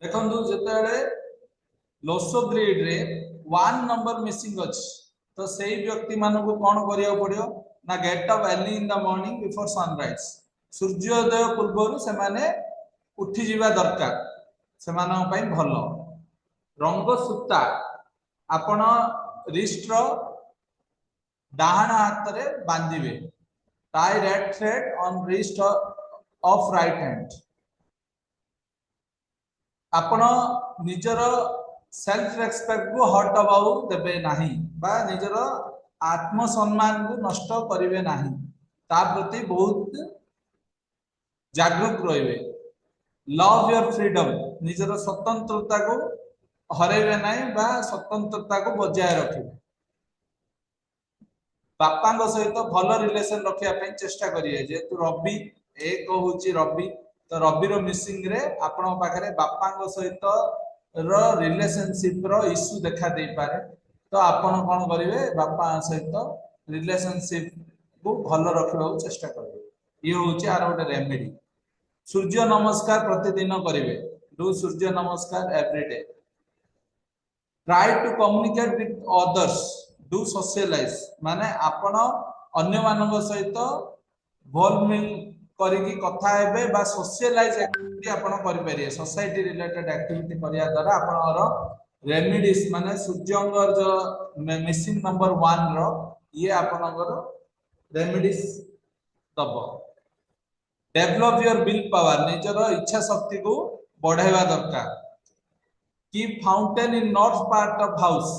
देखो जिते लोसो ग्रिड रे 1 नंबर मिसिंग अच्छी तो सही व्यक्ति मान को कौन करिया पड़ियो ना get up early in the morning before sunrise सूर्योदय पूर्व से माने उठी जीवा दरकार से मानन पई भलो रंग सूता आपण रिस्ट रो डाहाण हाथ रे बांधिबे tie red thread on wrist of right hand आपण निजर सेल्फ रेस्पेक्ट को हट अबाउ देबे नाही बा निजर आत्मसम्मान को नष्ट करिवे नाही ता प्रति बहुत जागरूक रहिबे लव योर फ्रीडम निजर स्वतंत्रता को हरेबे नाही बा स्वतंत्रता को बजाय रखिबे बापा सहित भल रिलेशन रखा चेष्टा करिए जेतु रवि एक हूँ रवि तो रवि मिसिंग रे आपण पाखे बापा सहित रिलेशनशिप रो इश्यू देखा दे पारे तो आपण कौन करेंगे बापा सहित रिलेशनशिप को भल रखा चेष्टा करेंगे ये हूँ आर गोटे रेमेडी सूर्य नमस्कार प्रतिदिन करेंगे do surya namaskar everyday try to communicate with others do socialize माने आपण अन्य मानक सहित भल मिल करिकी कथा हेबे बा सोशलाइज एक्टिविटी आपण करि परिए सोसाइटी रिलेटेड एक्टिविटी करिया द्वारा आपनर रेमेडीज माने सूर्यंगर जो मिसिंग नंबर 1 रो ये आपनकर रेमेडीज दबो डेवलप योर विल पावर निजर इच्छा शक्ति को बढ़ावा दरकार keep fountain in north part of house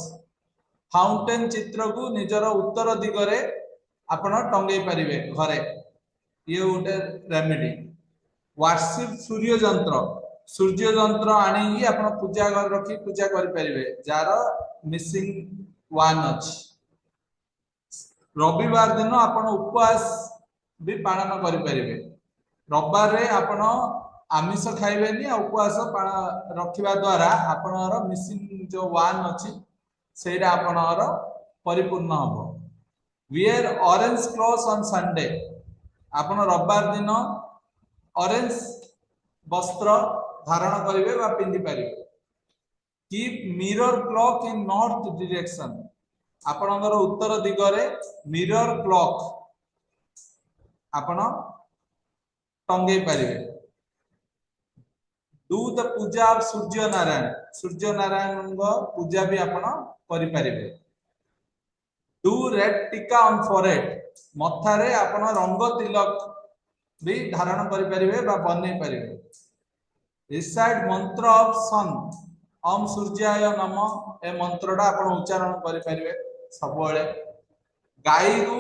fountain चित्र को निजर उत्तर दिगरे आपण टंगई पारिबे घरे ये गोटे रेमेडी वर्शिप सूर्य जंत्र आनी आप पूजा घर रखी पूजा करें जार मिसिंग 1 अच्छी रविवार दिन आप उपवास भी पालन करें रविवार रे आपण आमिष खाइबेनी उपवास रखिबा द्वारा आपनर मिसिंग जो 1 अच्छी सेटा आपनर परिपूर्ण हम wear orange cloth on Sunday आपण रविवार दिन ऑरेंज वस्त्र धारण करेंगे बा पिंधि पारे keep mirror clock in north direction आपणकर उत्तर दिगरे मिरर क्लॉक आपण टंगई पारे do the Puja of Surya Narayan पूजा भी आपण करि पारिबे डू रेड टीका ऑन फॉरहेड मथारे आपण रंग तिलक भी धारण करि पारिबे बा बनै पारिबे रिसाइड मंत्र ऑफ सन ओम सूर्याय नमः ए मंत्रटा आपण उच्चारण करि पारिबे सबले गाई को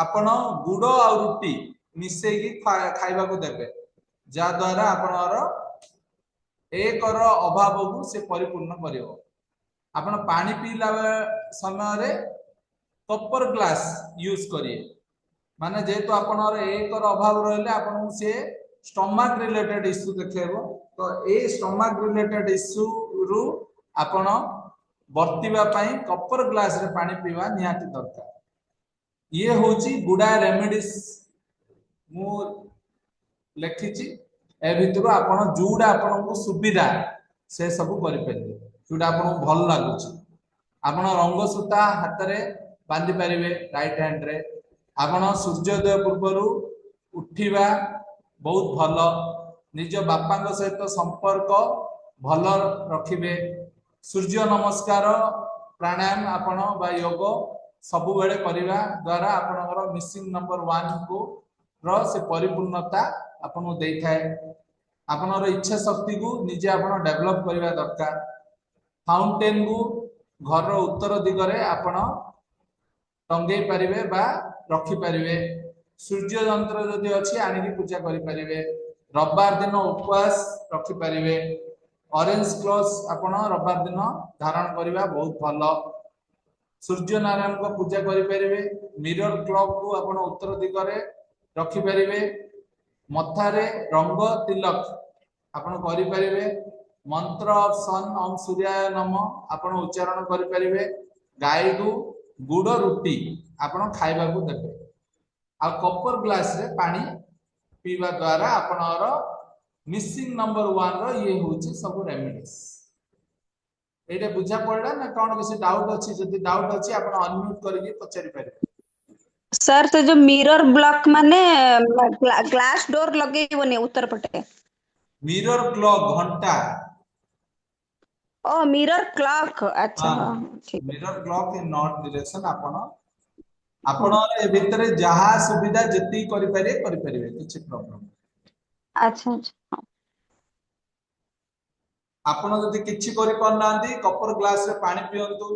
आपण गुड़ आ रुटी मिसे की खाइबा को देबे जा द्वारा आपनर एक अभाव को से परिपूर्ण करिवो आपण पानी पीला समय रे कॉपर ग्लास यूज करिए माने जेतु आपनर एक अभाव रहले आपन से स्टमक रिलेटेड इश्यू देखेबो तो ए स्टमक रिलेटेड इश्यू रु आपण बर्तिबा पई कॉपर ग्लास रे पानी पीवा निहाती दरकार ये होची गुडा रेमेडीज मु लेखिची ए भितर आपण जुडा आपण को सुविधा से सब करि परिबे जुडा आपण भल लागुची आपण रंग सूता हाथ रे बांधि पारिबे राइट हैंड रे आपण सूर्योदय पूर्व उठिबा बहुत भल निज बापा सहित संपर्क भल रखिबे सूर्य नमस्कार प्राणायाम आपण बा योग सब बेले करिवा द्वारा आपनकर मिसिंग नंबर 1 को से परिपूर्णता आपन देई थाए आपनर इच्छा शक्ति को निजे आपन डेवलप करिवा दरकार फाउंटेन को घर उत्तर दिगरे आपन टंगई पारिबे बा रखी पारिबे सूर्य यंत्र जदि अछि आनिकी पूजा करि पारिबे रविवार दिन उपवास रखी पारिबे ऑरेंज क्लॉथ आपण रविवार दिन धारण करिबा बहुत भलो सूर्य नारायण को पूजा करि पारिबे मिरर क्लॉक को आपण उत्तर दिगरे रखी पारिबे मथारे रंग तिलक आपण करि पारिबे मंत्र ऑफ सन ओम सूर्याय नमः आपण उच्चारण करि पारिबे गाय को गुड़ रुटी आपण खाइबा को देबे आ कॉपर ग्लास रे पानी पीवा द्वारा आपनर मिसिंग नंबर 1 रो ये होची सब रेमेडीज एटा बुझा पड़ला ना कोन किसी डाउट अछि जदि डाउट अछि आपण अनम्यूट करके पचारि पारे सर तो जो मिरर ब्लॉक माने ग्लास डोर लगेइबोनी उत्तर पटे मिरर क्लॉक घंटा ओ मिरर क्लॉक अच्छा हां हाँ ठीक है mirror clock in not direction आपण ए भितरे जहा सुविधा जति करि परिबे किछि प्रॉब्लम अच्छा अच्छा आपण जदि किछि करि परनांती कपर ग्लास रे पानी पियंतु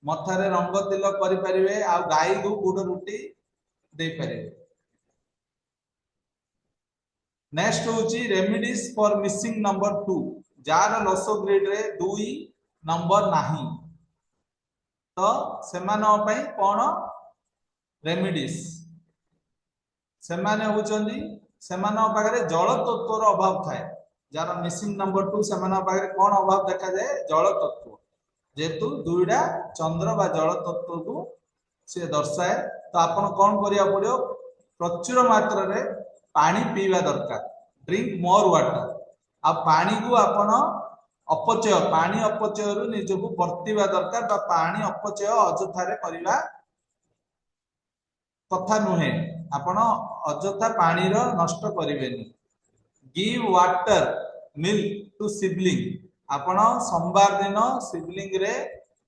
मथारे रंग तिलक करि परिबे आ गाई को गुड रुटी दे परिबे नेक्स्ट होची रेमेडीज फॉर मिसिंग नंबर 2 जार लसो ग्रेड रे 2 नंबर नाही तो सेमानो पई कोन रेमेडीज सेमाने होचंदी सेमानो पाखरे जल तत्वर अभाव थाए जार मिसिंग नंबर 2 सेमानो पाखरे कोन अभाव देखा जाए जल तत्व जेतु दुईडा चंद्र बा जल तत्व को से दर्शाए तो आपण कोन करिया पड़ियो प्रचुर मात्रा रे पानी पीवा दरकार ड्रिंक मोर वाटर आ पानी को आपण अपचय पानी अपचय रु निजको वर्तिवा दरकार बा पानी अपचय अजथारे करिवा कथा नुहे आपण अजथा पानी रो नष्ट करिवेनी give water milk to sibling आपण सोमवार दिन सिबलिंग रे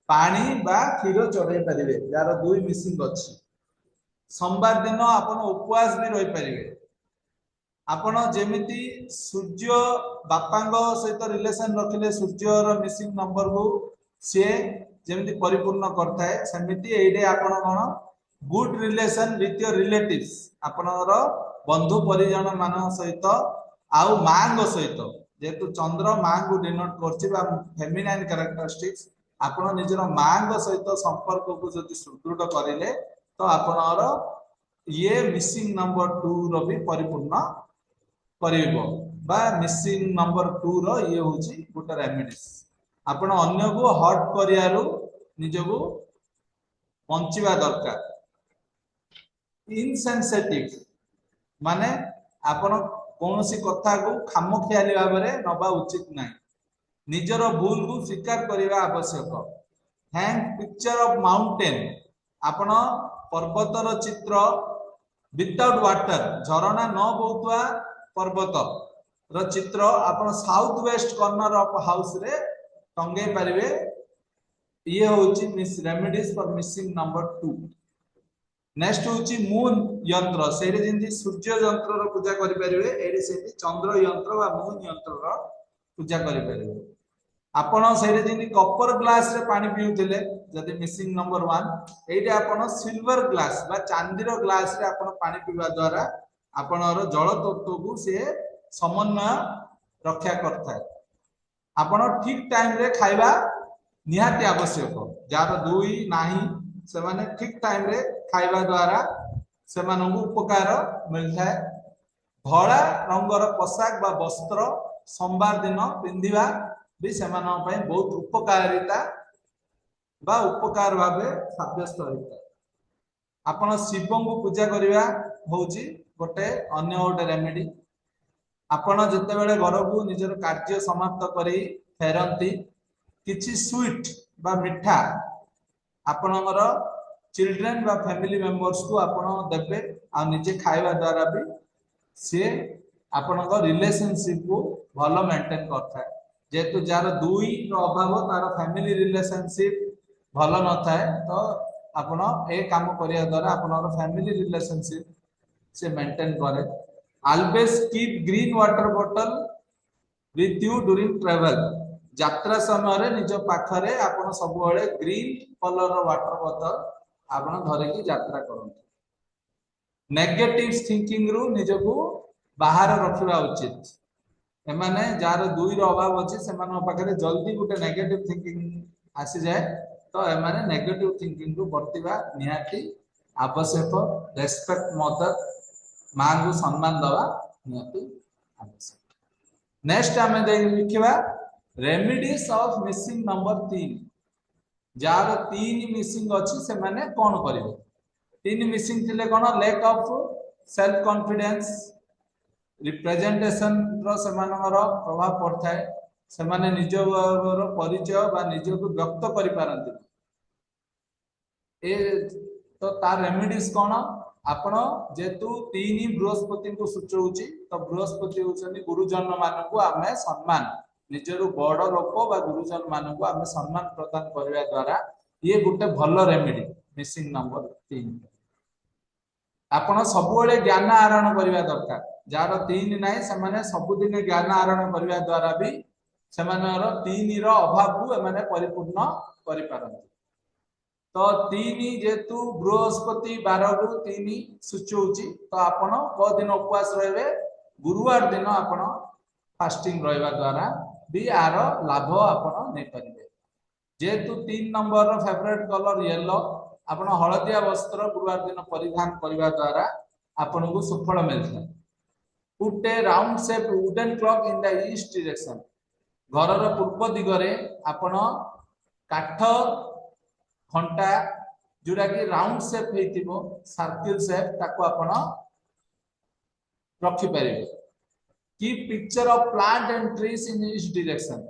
पानी बा क्षीर चढ़ाई पारिबे यार दुई मिसिंग अछि सोमवार दिन आपण उपवास भी रहि पारिबे आपण जेमिति सूर्य बापांग सहित रिलेशन रखिले सूर्य रो मिसिंग नंबर को से जेमिति परिपूर्ण करथाय सेमिति एडे आपण कोन good relation with your relatives आपनर बंधु परिजन मान सहित आउ मांग सहित जेतु चंद्र मां को डिनोट करछि बा फेमिनाइन कैरेक्टरिस्टिक्स आपण निजर मांग सहित संपर्क को जति सुदृढ़ करिले तो आपनर ये मिसिंग नंबर 2 रो भी परिपूर्ण करिवो बा मिसिंग नंबर 2 रो ये होची गोटा रेमेडीज आपण अन्य को हर्ट करियारो निजको बंचिवा दरकार इनसेंसिटिव माने आपण कोनोसी कथा को खामखियाली भाबरे नबा उचित नाही निजर भूल को स्वीकार करिवा आवश्यक हैंग पिक्चर ऑफ माउंटेन आपण पर्वतर चित्र विदाउट वाटर झरना न बहुतवा पर्वत रो चित्र आपण south west corner of house रे टंगे परिबे ये होची miss remedies for missing number 2 next होची मून यंत्र सेरे जिंदी सूर्य यंत्र रो पूजा करि परिबे एडी सेती चंद्र यंत्र बा मून यंत्र रो पूजा करि परिबे आपण सेरे जिंदी कॉपर ग्लास रे पानी पिउथिले जदि मिसिंग नंबर 1 एडी आपण सिल्वर ग्लास बा चांदी रो ग्लास रे आपण पानी पिबा द्वारा आपणर जल तत्व को से समन्वय रक्षा करता है आपण ठीक टाइम रे खाइबा निहाती आवश्यक जार दुई नाही से माने ठीक टाइम रे खाइबा द्वारा से मानन उपकार मिलता है धड़ा रंगर पोशाक बा वस्त्र सोमवार दिन पिंधिबा भी से मानन पय बहुत उपकारिता बा उपकार भाबे साब्यस्त होता है आपण शिवं को पूजा करिवा होची गोटे अन्य गोटे रेमेडी आपण जते बेले घर को निजर कार्य समाप्त करी फेरंती किछि स्वीट बा मिठा आपणकर चिल्ड्रेन बा फैमिली मेंबर्स को आपण देबे आ निजे खाइबा द्वारा भी से आपणकर रिलेशनशिप को भलो मेंटेन करता है जेतु जार दुई रो अभाव तार फैमिली रिलेशनशिप भलो न थाए तो आपण ए काम करिया द्वारा आपणकर फैमिली रिलेशनशिप से मेंटेन करे always keep green water bottle with you during travel यात्रा समय रे निज पाखरे आपण सब बेले ग्रीन कलर रो वाटर बोतल आपण धरे की यात्रा करंतु नेगेटिव थिंकिंग रु निजको बाहर रखिबा उचित एमाने जार दुई रो अभाव अछि सेमान पाखरे जल्दी गुटे नेगेटिव थिंकिंग आसी जाए तो एमाने नेगेटिव थिंकिंग रु बर्तिबा निहाती आवश्यक रेस्पेक्ट मदर मां को सम्मान दवा निहाती आवश्यक नेक्स्ट आमे देखिबा रेमेडीज ऑफ मिसिंग नंबर 3 जार 3 मिसिंग अछि से माने कोन करिवे 3 मिसिंग थिले कोन lack of self confidence representation रो सेमानकर प्रभाव पड़ता है सेमाने निजर परिचय बा निज को व्यक्त करि पारंती ए तो तार रेमेडीज कोन आपण जेतु तीन बृहस्पति को सूचौची तो बृहस्पति होचनी गुरुजन मान को आमे सम्मान निजरु बड़ लोक बा गुरुजन मान को आमे सम्मान प्रदान करबा द्वारा ये गुटे भलो रेमेडी मिसिंग नंबर 3 आपण सबुबेले ज्ञान आरोहण करबा दरकार जार 3 नाही सेमाने सबुदिन ज्ञान आरोहण करबा द्वारा भी सेमानर 3 रो अभाव को माने परिपूर्ण करि पारंती तो 3 जेतु बृहस्पति 12 रु 3 सूचौची तो आपण को दिन उपवास रहबे गुरुवार दिन आपण फास्टिंग रहबा द्वारा भी आर लाभ आपण नै परिबे जेतु 3 नंबर रो फेवरेट कलर येलो आपण हळदिया वस्त्र गुरुवार दिन परिधान करबा द्वारा आपण को सुफल मिलता put a round shape wooden clock in the east direction घरर पूर्व दिगरे आपण काठ घंटा जोड़ा कि राउंड शेप हेतिबो सर्किल शेप ताको आपण रखि परिबे की picture of plant and trees in east direction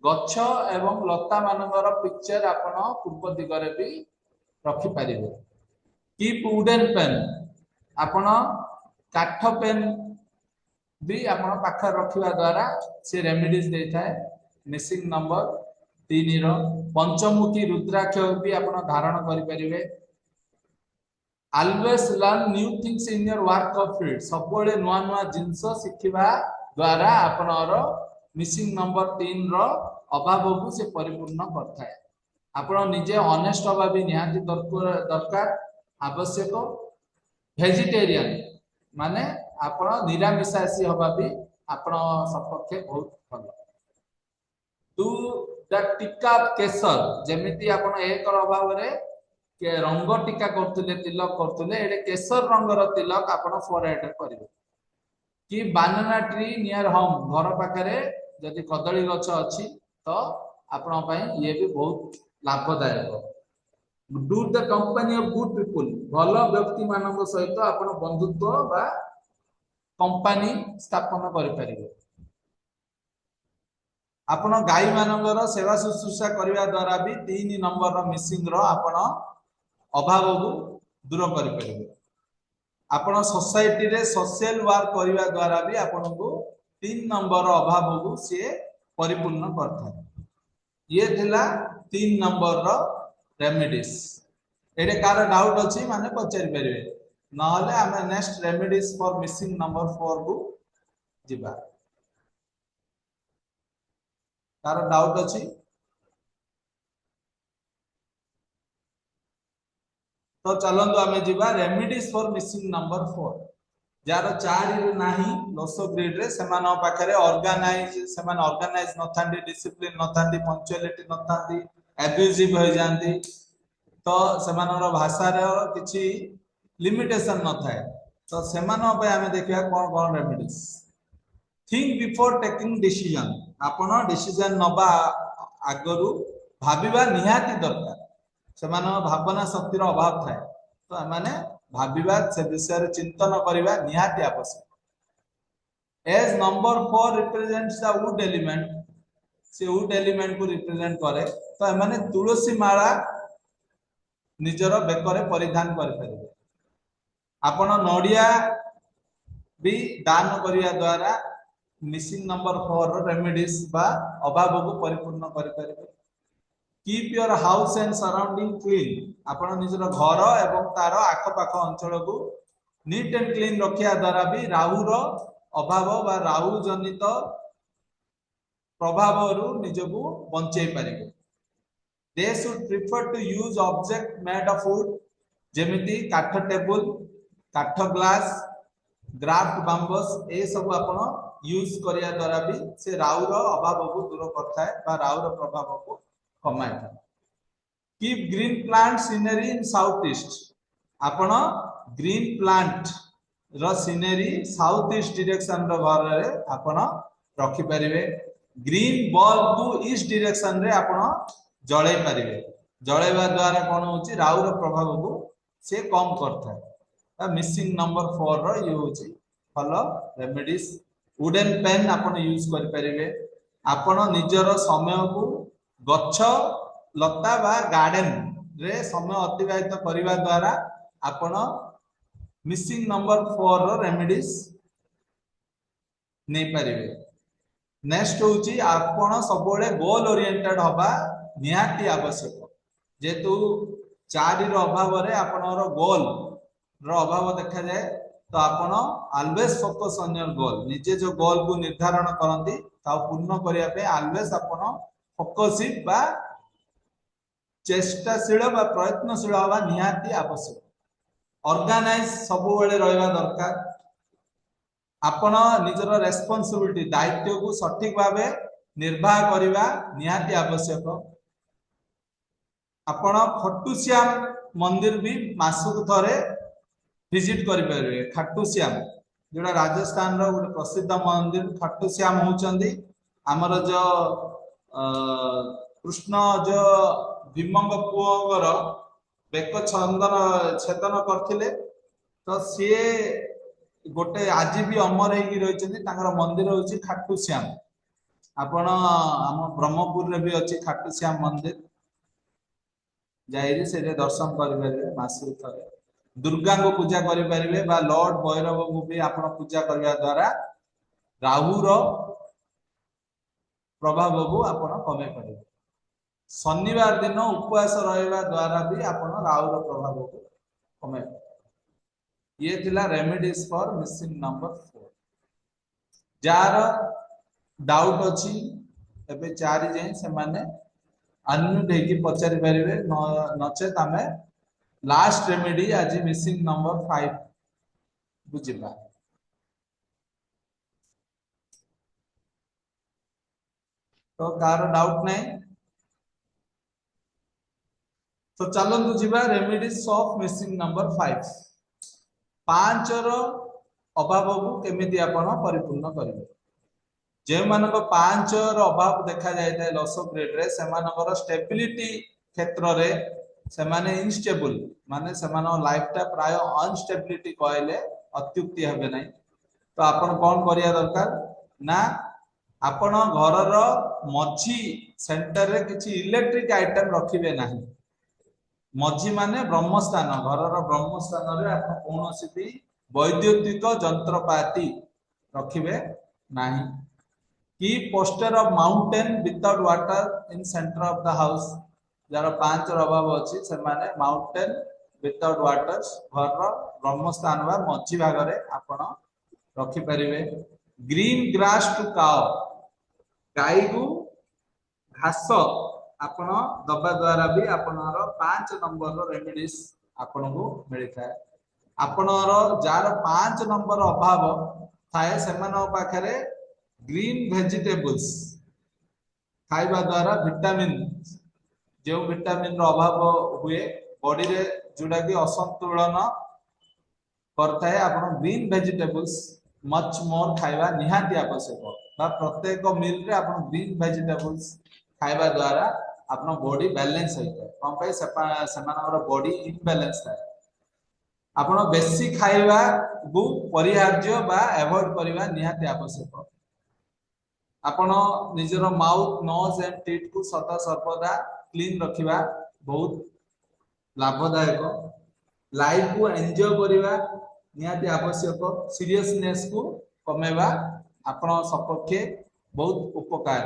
गच्छ एवं लता मानकर पिक्चर आपण पूर्व दिगरे भी रखि परिबे कीप वुडन पेन आपण काठ पेन भी आपण पाखर रखिबा द्वारा से रेमेडीज देता है मिसिंग नंबर 3 रो पंचमुखी रुद्राक्ष भी आपण धारण करि परिबे always learn new things in your work of field सबले नुवा नुवा जिंस सिखिबा द्वारा आपनर मिसिंग नंबर 3 रो अभाव को से परिपूर्ण करता है आपण निजे ऑनेस्ट होबा भी निहाती दरकार आवश्यक वेजिटेरियन माने आपण निरामिषासी होबा भी आपण सपक्षे बहुत भलो तू द टीका केसर जेमिति आपण एक अभाव रे के रंग टीका करथले तिलक करथले एडे केसर रंगर तिलक आपण फॉरहेड करिवे कि बनाना ट्री नियर होम घर पाखरे जदि कदली गछ अछि तो आपण पई ये भी बहुत लाभदायक do the company of good people भलो व्यक्ति मानक सहित आपण बंधुत्व बा कंपनी स्थापन करि परिबे आपण गाई मानकर सेवा शुश्रूषा करबा द्वारा भी 3 नंबर रो मिसिंग रो आपण अभाव को दूर करि परिबे आपण सोसाइटी रे सोशल वर्क करबा द्वारा भी आपण को 3 नंबर रो अभाव को से परिपूर्ण करथा ये थिला 3 नंबर रो रेमेडीज एडे कार डाउट अछि माने पचारि परिबे नहले आमे next remedies for missing number 4 को जिबा तार डाउट अछि तो चलंदो आमे जिबा remedies for missing number 4 jar 4 रे नाही लोसो ग्रेड रे समान पाखरे ऑर्गेनाइज नथांदी डिसिप्लिन नथांदी पंक्चुअलिटी नथांदी एब्यूजिव हो जांदी तो समानर भाषा रे किछि लिमिटेशन न थाए तो सेमानो पे हमें देखिया कोन कोन remedies think before taking decision आपण डिसीजन नबा आगरु भाबिबा निहाती दरकार सेमानो भावना शक्ति रो अभाव थाए तो माने भाबिबा से विषय रे चिंतन करिबा निहाती आवश्यक as number 4 represents the wood element say wood element को रिप्रेजेंट करे तो माने तुलसी माला निजर बेकरे परिधान करि परिबे आपण नडिया भी दान करिया द्वारा मिसिंग नंबर 4 रो रेमेडीज बा अभाव को परिपूर्ण करि परिबे keep your house and surrounding clean आपण निजर घर एवं तार आखपाख अंचल को नीट एंड क्लीन रखिया द्वारा भी राहु रो अभाव बा राहु जनित प्रभाव रु निजको बंचै परिबे they should prefer to use object made of wood जेमिति काठ टेबल काठ ग्लास ग्राफ्ट बांबस ए सब आपण यूज करिया द्वारा भी से राहु रो अभाव को दूर करता है बा राहु रो प्रभाव को कमाइता कीप ग्रीन प्लांट सीनरी इन साउथ ईस्ट आपण ग्रीन प्लांट रो सीनरी साउथ ईस्ट डायरेक्शन रो घर रे आपण रखि परिबे ग्रीन बल्ब को ईस्ट डायरेक्शन रे आपण जळै परिबे जळैबा द्वारा कोन होची राहु रो प्रभाव को से कम करता है मिसिंग नंबर 4 रो ये होची ଭଲ ରେମିଡିସ୍। वुडेन पेन आपण यूज कर परिवे। आपण निजर समय को गच्छ लता बा गार्डन रे समय अतिबाहित करने द्वारा आपण मिसिंग नंबर 4 रो रेमिडीज नहीं पारिबे। नेक्स्ट होची आपण सबोले गोल ओरिएंटेड हबा निहाती आवश्यक। जेतु चारि रो अभाव रे आपनर गोल रो अभाव देखा जाए तो आपण always focus on your goal. निजे जो गोल को निर्धारण करंती ता पूर्ण करिया पे ऑलवेज आपण फोकसिव बा चेष्टाशील बा प्रयत्नशील हबा निहाती आवश्यक। ऑर्गेनाइज सबो बेले रहबा दरकार। आपण निजर रेस्पोंसिबिलिटी दायित्व को सठिक भावे निर्वाह करबा निहाती आवश्यक। आपण खट्टुश्याम मंदिर भी मासुक थरे विजिट करि परिबे। खट्टुश्याम जोड़ा राजस्थान रो गोटे प्रसिद्ध मंदिर खट्टुश्याम होचंदी हमर जो कृष्ण जो भीमंग पुओगर बेक छंदन छेदन करथिले तो सी गोटे आज भी अमर होगी रही मंदिर हूँ खाटुश्याम। आपण आम ब्रह्मपुर रे भी अच्छी खाटुश्याम मंदिर जाइए से दर्शन करें मासु थे। दुर्गा को पूजा करें बा लॉर्ड भैरव को भी आप पूजा करने द्वारा राहुर प्रभाव को आप कमे पारे। शनिवार दिन उपवास रहा द्वारा भी आप राहुर प्रभाव को कमे पारे। ये थिला remedies for missing number 4। Jar doubt अच्छी एबे चारि जे से माने अनम्यूट हेकी पचारि परिबे नचेत आमे लास्ट रेमेडी आज मिसिंग नंबर 5 बुझिबा। तो कार डाउट नहीं तो चलंतु जिबा रेमेडीज ऑफ मिसिंग नंबर 5। 5 रो अभाव को केमिति आपण परिपूर्ण करिवे। जे मानको 5 रो अभाव देखा जाय लॉस ऑफ ग्रेड रे से मानकर स्टेबिलिटी क्षेत्र रे से माने इनस्टेबल माने से मानो लाइफ टा प्राय अनस्टेबिलिटी कहले अत्युक्ति हेबे नै। तो आपण कोन करिया दरकार ना आपण घर रो मझी सेंटर रे किछि इलेक्ट्रिक आइटम रखिबे नाही। मझी माने ब्रह्मस्थान घर ब्रह्मस्थान रे आप कौन भी वैद्युतिक जंत्रपाती रखिबे नाही। की poster of mountain without water in centre of the house jar 5 रो अभाव अछि से माने माउंटेन विदाउट वाटर घर ब्रह्मस्थान बा मझी भाग रे आपण रखि परिबे। ग्रीन ग्रास टू काउ गाई को घास आपण दबा द्वारा भी आपनर 5 नंबर रो रेमेडीज आपन को मिलि थाए। आपनर जार 5 नंबर अभाव थाए सेमानो पाखरे ग्रीन वेजिटेबल्स खाइबा द्वारा विटामिन जो विटामिन रो अभाव हुए बॉडी रे जोडा कि असंतुलन करथाए आपण ग्रीन वेजिटेबल्स मच मोर खाइबा निहाती आवश्यक। बा प्रत्येक मील रे आपण ग्रीन वेजिटेबल्स खाइबा द्वारा आपन बॉडी बैलेंस होइता। कोन पे सेमानर बॉडी इनबैलेंस थाए। आपण बेसी खाइबा को परिहार्य बा अवॉइड करबा निहाती आवश्यक। आपण निजर माउथ नोज एंड टीथ को सदा सर्वदा क्लीन रखिबा बहुत लाभदायक। लाइफ को एंजॉय करबा निहाती आवश्यक। सीरियसनेस को कमेबा आपण सपक्षे बहुत उपकार।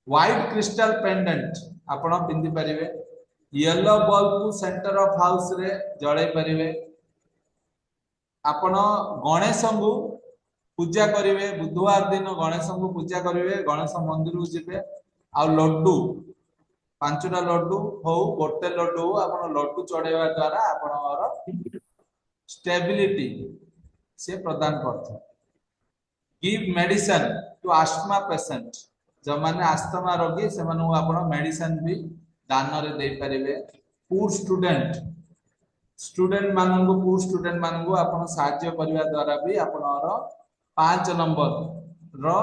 व्हाइट क्रिस्टल पेंडेंट आपण पिंदी परिवे। येलो बल्ब को सेंटर ऑफ हाउस रे जळै परिवे। आपण गणेश को पूजा करिवे बुधवार दिन गणेश को पूजा करिवे। गणेश मंदिर को जिवे आ लड्डू 5टा लड्डू हो गोटे लड्डू हो आपण लड्डू चढ़ेवा द्वारा आपनर स्टेबिलिटी से प्रदान करथे। Give medicine to asthma patient जो माने आस्थमा रोगी से माने आपण मेडिसिन भी दान रे दे परिवे। पुअर स्टूडेंट मानन को पुअर स्टूडेंट मानन को आपण सहायता करबा द्वारा भी आपनर 5 नंबर रो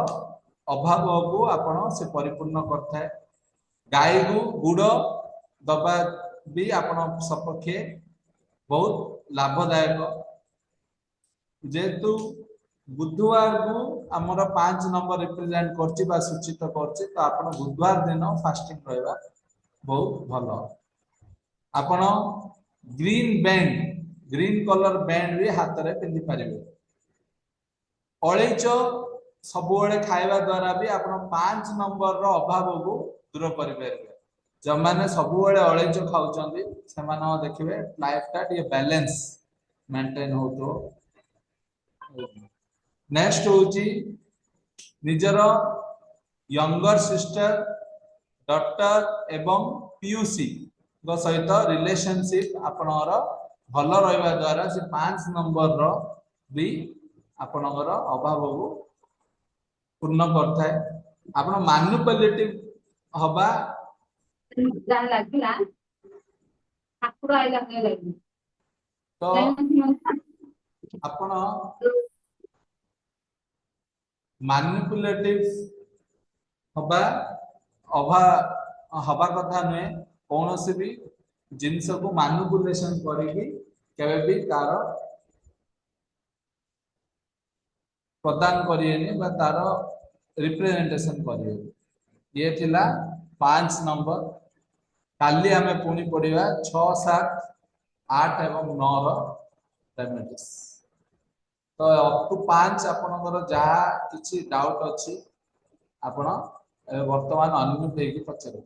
अभाव को आपण से परिपूर्ण करथाए। गाय को गुड़ दबा भी आपण सपक्षे बहुत लाभदायक। जेतु बुधवार को आमर 5 नंबर रिप्रेजेंट करछि बा सूचित करछि तो आपण बुधवार दिन फास्टिंग रहबा बहुत भलो। आपण ग्रीन कलर बैंड भी हाथ रे पिंधि पारिबे। अळैच सबुबेले खाइबा द्वारा भी आपण 5 नंबर रो अभाव को दूर करि पारिबे। जो माने सबुबेले अळैच खाउचंदी से माने देखिबे लाइफ टा ये बैलेंस मेंटेन होतो। नेक्स्ट होची निजर यंगर सिस्टर डॉक्टर एवं पीयूसी गो सहित रिलेशनशिप आपणर भल रहिबा द्वारा से 5 नंबर रो भी आपणकर अभाव को पूर्ण करथाय। आपण मैनिपुलेटिव हबा जान लागला ठाकुर आइला ने लागली तो आपण मैनिपुलेटिव हबा अभा हबा कथा नुहे कौन से भी जिनस को मैनिपुलेशन करेगी केबे भी तार प्रदान करिएनी बा तार रिप्रेजेंटेशन करिए। ये थिला 5 नंबर। काली आमे पुनी पढ़िबा 6 7 8 एवं 9 रो रेमेडीज। तो अप टू 5 आपनकर जहा किछि डाउट अछि आपण वर्तमान अनम्यूट हेकि पछरे।